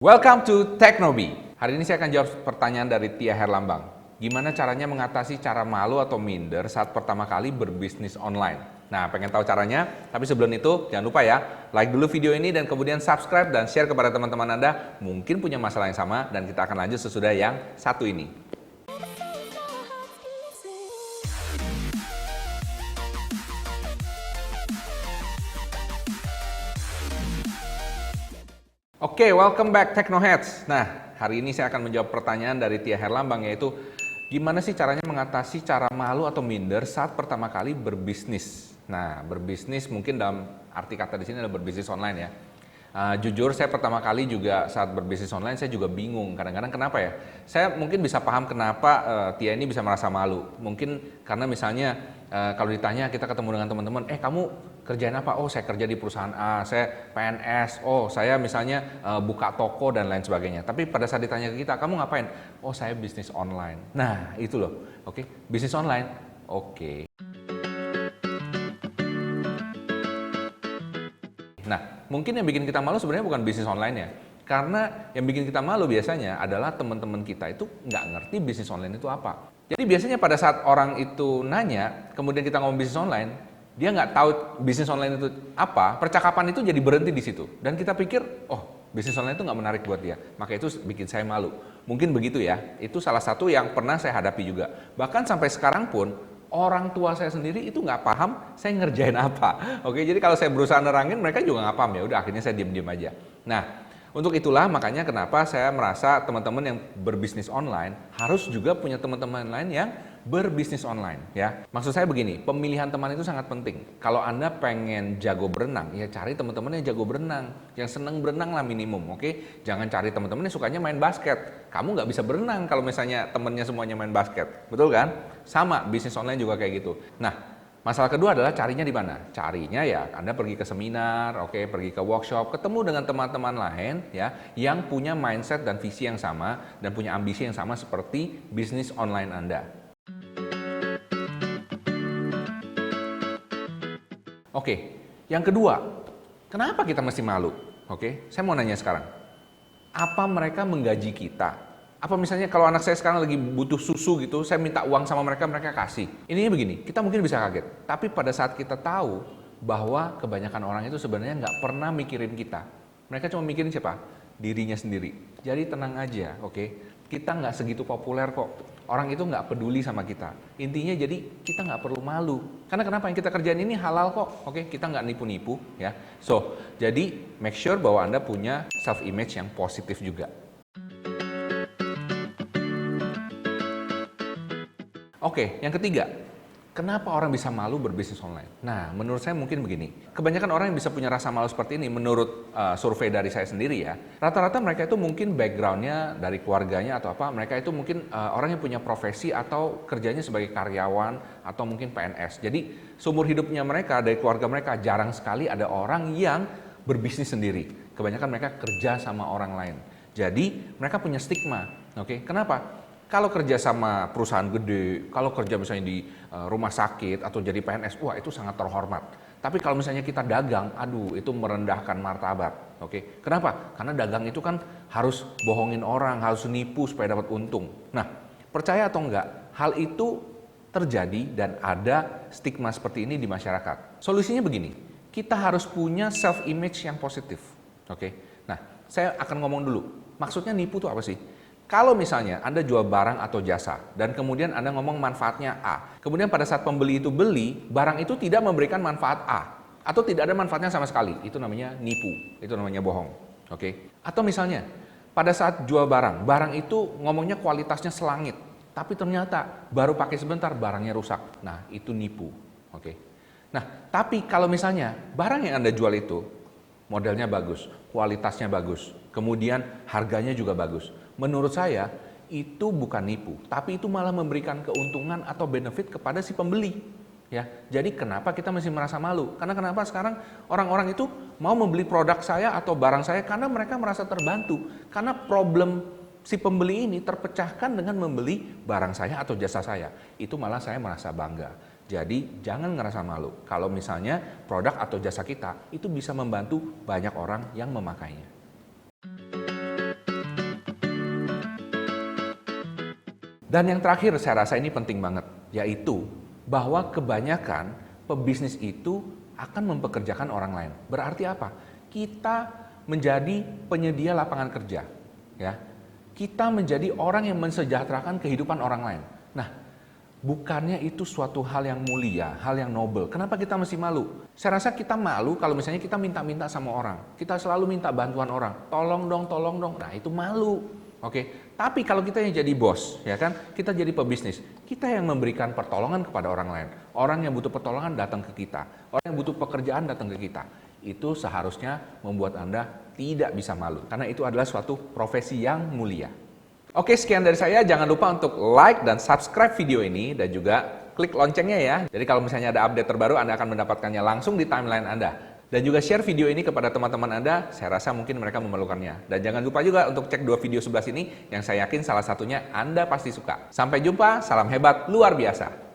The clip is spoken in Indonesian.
Welcome to Teknobi. Hari ini saya akan jawab pertanyaan dari Tia Herlambang. Gimana caranya mengatasi cara malu atau minder saat pertama kali berbisnis online? Nah, pengen tahu caranya? Tapi sebelum itu, jangan lupa ya, like dulu video ini dan kemudian subscribe dan share kepada teman-teman Anda. Mungkin punya masalah yang sama dan kita akan lanjut sesudah yang satu ini. Oke, welcome back Technoheads. Nah, hari ini saya akan menjawab pertanyaan dari Tia Herlambang, yaitu gimana sih caranya mengatasi cara malu atau minder saat pertama kali berbisnis. Nah, berbisnis mungkin dalam arti kata di sini adalah berbisnis online ya. Jujur saya pertama kali juga saat berbisnis online saya juga bingung kadang-kadang kenapa ya. Saya mungkin bisa paham kenapa Tia ini bisa merasa malu. Mungkin karena misalnya kalau ditanya kita ketemu dengan teman-teman, kamu kerjaan apa? Oh, saya kerja di perusahaan A, saya PNS. Oh, saya misalnya buka toko dan lain sebagainya. Tapi pada saat ditanya ke kita, kamu ngapain? Oh, saya bisnis online. Nah, itu loh. Oke, bisnis online. Oke. Nah, mungkin yang bikin kita malu sebenarnya bukan bisnis online ya. Karena yang bikin kita malu biasanya adalah teman-teman kita itu nggak ngerti bisnis online itu apa. Jadi biasanya pada saat orang itu nanya, kemudian kita ngomong bisnis online, dia nggak tahu bisnis online itu apa, percakapan itu jadi berhenti di situ. Dan kita pikir, oh bisnis online itu nggak menarik buat dia. Maka itu bikin saya malu. Mungkin begitu ya, itu salah satu yang pernah saya hadapi juga. Bahkan sampai sekarang pun, orang tua saya sendiri itu nggak paham saya ngerjain apa. Oke, jadi kalau saya berusaha nerangin, mereka juga nggak paham ya. Udah akhirnya saya diem-diem aja. Nah, untuk itulah makanya kenapa saya merasa teman-teman yang berbisnis online harus juga punya teman-teman lain yang berbisnis online ya. Maksud saya begini, pemilihan teman itu sangat penting. Kalau Anda pengen jago berenang, ya cari teman-teman yang jago berenang, yang seneng berenang lah minimum, oke? Jangan cari teman-teman yang sukanya main basket. Kamu nggak bisa berenang kalau misalnya temennya semuanya main basket, betul kan? Sama, bisnis online juga kayak gitu. Nah, masalah kedua adalah carinya di mana? Carinya ya Anda pergi ke seminar, oke, pergi ke workshop, ketemu dengan teman-teman lain ya yang punya mindset dan visi yang sama dan punya ambisi yang sama seperti bisnis online Anda. Oke, yang kedua, kenapa kita mesti malu? Oke, saya mau nanya sekarang. Apa mereka menggaji kita? Apa misalnya kalau anak saya sekarang lagi butuh susu gitu, saya minta uang sama mereka, mereka kasih. Ininya begini, kita mungkin bisa kaget. Tapi pada saat kita tahu bahwa kebanyakan orang itu sebenarnya nggak pernah mikirin kita. Mereka cuma mikirin siapa? Dirinya sendiri. Jadi tenang aja, oke? Kita nggak segitu populer kok. Orang itu nggak peduli sama kita. Intinya jadi kita nggak perlu malu. Karena kenapa yang kita kerjain ini halal kok, oke? Kita nggak nipu-nipu ya. So, jadi make sure bahwa Anda punya self-image yang positif juga. Oke, yang ketiga, kenapa orang bisa malu berbisnis online? Nah, menurut saya mungkin begini. Kebanyakan orang yang bisa punya rasa malu seperti ini, menurut survei dari saya sendiri ya, rata-rata mereka itu mungkin backgroundnya dari keluarganya atau apa, mereka itu mungkin orang yang punya profesi atau kerjanya sebagai karyawan atau mungkin PNS. Jadi, seumur hidupnya mereka, dari keluarga mereka, jarang sekali ada orang yang berbisnis sendiri. Kebanyakan mereka kerja sama orang lain. Jadi, mereka punya stigma. Oke, kenapa? Kalau kerja sama perusahaan gede, kalau kerja misalnya di rumah sakit atau jadi PNS, wah itu sangat terhormat. Tapi kalau misalnya kita dagang, aduh itu merendahkan martabat. Oke, kenapa? Karena dagang itu kan harus bohongin orang, harus nipu supaya dapat untung. Nah, percaya atau enggak, hal itu terjadi dan ada stigma seperti ini di masyarakat. Solusinya begini, kita harus punya self-image yang positif. Oke, nah saya akan ngomong dulu, maksudnya nipu itu apa sih? Kalau misalnya Anda jual barang atau jasa dan kemudian Anda ngomong manfaatnya A, kemudian pada saat pembeli itu beli, barang itu tidak memberikan manfaat A atau tidak ada manfaatnya sama sekali, itu namanya nipu, itu namanya bohong. Oke? Atau misalnya pada saat jual barang, barang itu ngomongnya kualitasnya selangit, tapi ternyata baru pakai sebentar barangnya rusak. Nah, itu nipu. Oke? Nah, tapi kalau misalnya barang yang Anda jual itu modelnya bagus, kualitasnya bagus, kemudian harganya juga bagus. Menurut saya itu bukan nipu, tapi itu malah memberikan keuntungan atau benefit kepada si pembeli. Ya, jadi kenapa kita masih merasa malu? Karena kenapa sekarang orang-orang itu mau membeli produk saya atau barang saya karena mereka merasa terbantu. Karena problem si pembeli ini terpecahkan dengan membeli barang saya atau jasa saya. Itu malah saya merasa bangga. Jadi jangan ngerasa malu kalau misalnya produk atau jasa kita itu bisa membantu banyak orang yang memakainya. Dan yang terakhir saya rasa ini penting banget, yaitu bahwa kebanyakan pebisnis itu akan mempekerjakan orang lain. Berarti apa? Kita menjadi penyedia lapangan kerja, ya. Kita menjadi orang yang mensejahterakan kehidupan orang lain. Nah, bukannya itu suatu hal yang mulia, hal yang noble. Kenapa kita mesti malu? Saya rasa kita malu kalau misalnya kita minta-minta sama orang. Kita selalu minta bantuan orang. Tolong dong, tolong dong. Nah, itu malu. Oke. Tapi kalau kita yang jadi bos, ya kan? Kita jadi pebisnis. Kita yang memberikan pertolongan kepada orang lain. Orang yang butuh pertolongan datang ke kita. Orang yang butuh pekerjaan datang ke kita. Itu seharusnya membuat Anda tidak bisa malu. Karena itu adalah suatu profesi yang mulia. Oke, sekian dari saya. Jangan lupa untuk like dan subscribe video ini dan juga klik loncengnya ya. Jadi kalau misalnya ada update terbaru, Anda akan mendapatkannya langsung di timeline Anda. Dan juga share video ini kepada teman-teman Anda, saya rasa mungkin mereka memerlukannya. Dan jangan lupa juga untuk cek 2 video sebelah sini yang saya yakin salah satunya Anda pasti suka. Sampai jumpa, salam hebat luar biasa.